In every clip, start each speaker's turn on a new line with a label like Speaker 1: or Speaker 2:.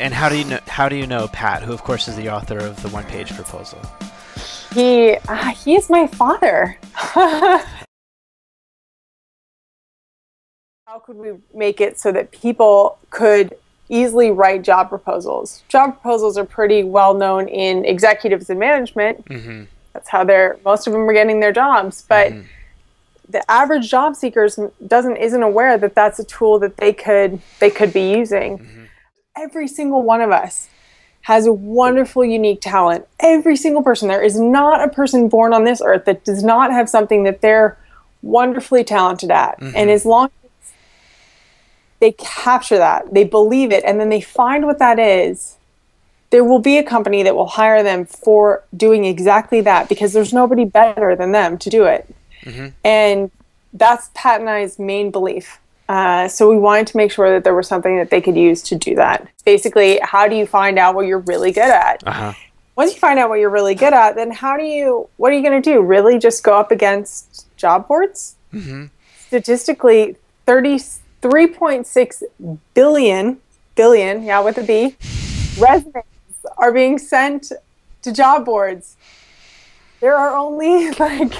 Speaker 1: And how do you know Pat, who of course is the author of the one-page proposal?
Speaker 2: He is my father. How could we make it so that people could easily write job proposals? Job proposals are pretty well known in executives and management.
Speaker 1: Mm-hmm.
Speaker 2: That's how most of them are getting their jobs. But the average job seeker isn't aware that that's a tool that they could be using.
Speaker 1: Mm-hmm.
Speaker 2: Every single one of us has a wonderful, unique talent. Every single person. There is not a person born on this earth that does not have something that they're wonderfully talented at.
Speaker 1: Mm-hmm.
Speaker 2: And as long as they capture that, they believe it, and then they find what that is, there will be a company that will hire them for doing exactly that, because there's nobody better than them to do it.
Speaker 1: Mm-hmm.
Speaker 2: And that's Pat and I's main belief. So we wanted to make sure that there was something that they could use to do that. Basically, how do you find out what you're really good at?
Speaker 1: Uh-huh.
Speaker 2: Once you find out what you're really good at, then what are you going to do? Really just go up against job boards?
Speaker 1: Mm-hmm.
Speaker 2: Statistically, 3.6 billion, yeah, with a B, resumes are being sent to job boards. There are only like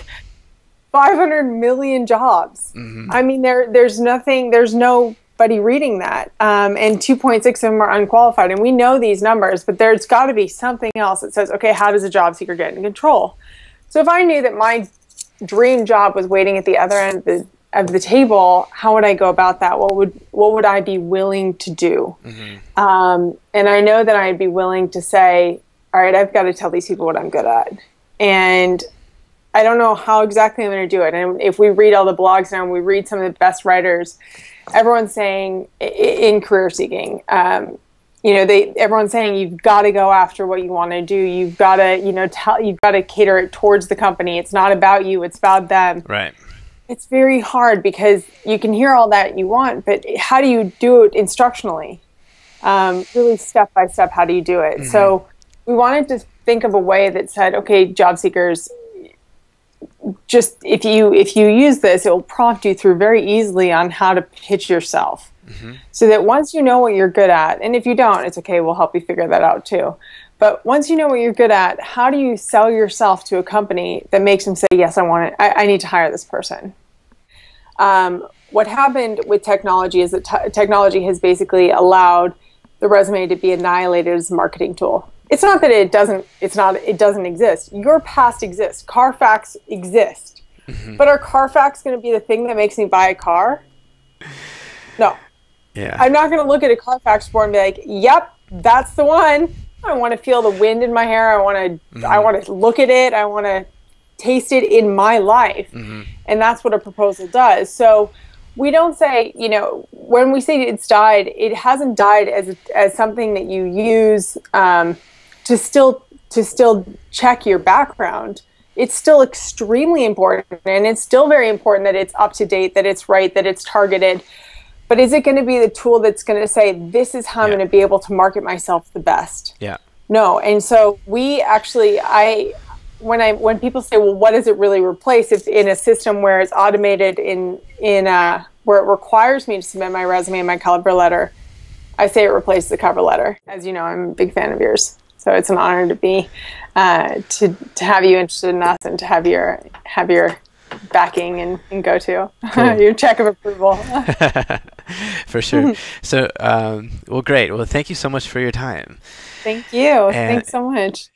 Speaker 2: 500 million jobs.
Speaker 1: Mm-hmm.
Speaker 2: I mean, there's nobody reading that. And 2.6 of them are unqualified. And we know these numbers, but there's got to be something else that says, okay, how does a job seeker get in control? So if I knew that my dream job was waiting at the other end of the table, how would I go about that? What would I be willing to do?
Speaker 1: Mm-hmm.
Speaker 2: And I know that I'd be willing to say, all right, I've got to tell these people what I'm good at. And I don't know how exactly I'm going to do it. And if we read all the blogs now and we read some of the best writers, everyone's saying in career seeking, everyone's saying you've got to go after what you want to do. You've got to, you've got to cater it towards the company. It's not about you. It's about them.
Speaker 1: Right.
Speaker 2: It's very hard because you can hear all that you want, but how do you do it instructionally? Really step by step, how do you do it? Mm-hmm. So we wanted to think of a way that said, okay, job seekers, just if you use this, it will prompt you through very easily on how to pitch yourself.
Speaker 1: Mm-hmm.
Speaker 2: So that once you know what you're good at, and if you don't, it's okay, we'll help you figure that out too. But once you know what you're good at, how do you sell yourself to a company that makes them say, yes, I need to hire this person? What happened with technology is that technology has basically allowed the resume to be annihilated as a marketing tool. It's not that it doesn't exist. Your past exists. Carfax exists.
Speaker 1: Mm-hmm.
Speaker 2: But are Carfax going to be the thing that makes me buy a car? No.
Speaker 1: Yeah.
Speaker 2: I'm not going to look at a Carfax report and be like, yep, that's the one. I want to feel the wind in my hair. I want to look at it. I want to taste it in my life.
Speaker 1: Mm-hmm. And
Speaker 2: that's what a proposal does. So we don't say, when we say it's died, it hasn't died as something that you use to still check your background. It's still extremely important, and it's still very important that it's up to date, that it's right, that it's targeted. But is it going to be the tool that's going to say, this is how I'm going to be able to market myself the best?
Speaker 1: Yeah.
Speaker 2: No. And so we actually, when people say, well, what does it really replace? If in a system where it's automated where it requires me to submit my resume and my cover letter, I say it replaces the cover letter. As you know, I'm a big fan of yours. So it's an honor to be, to have you interested in us and to have your backing and go to your check of approval.
Speaker 1: For sure. So, well, great. Well, thank you so much for your time.
Speaker 2: Thank you. Thanks so much.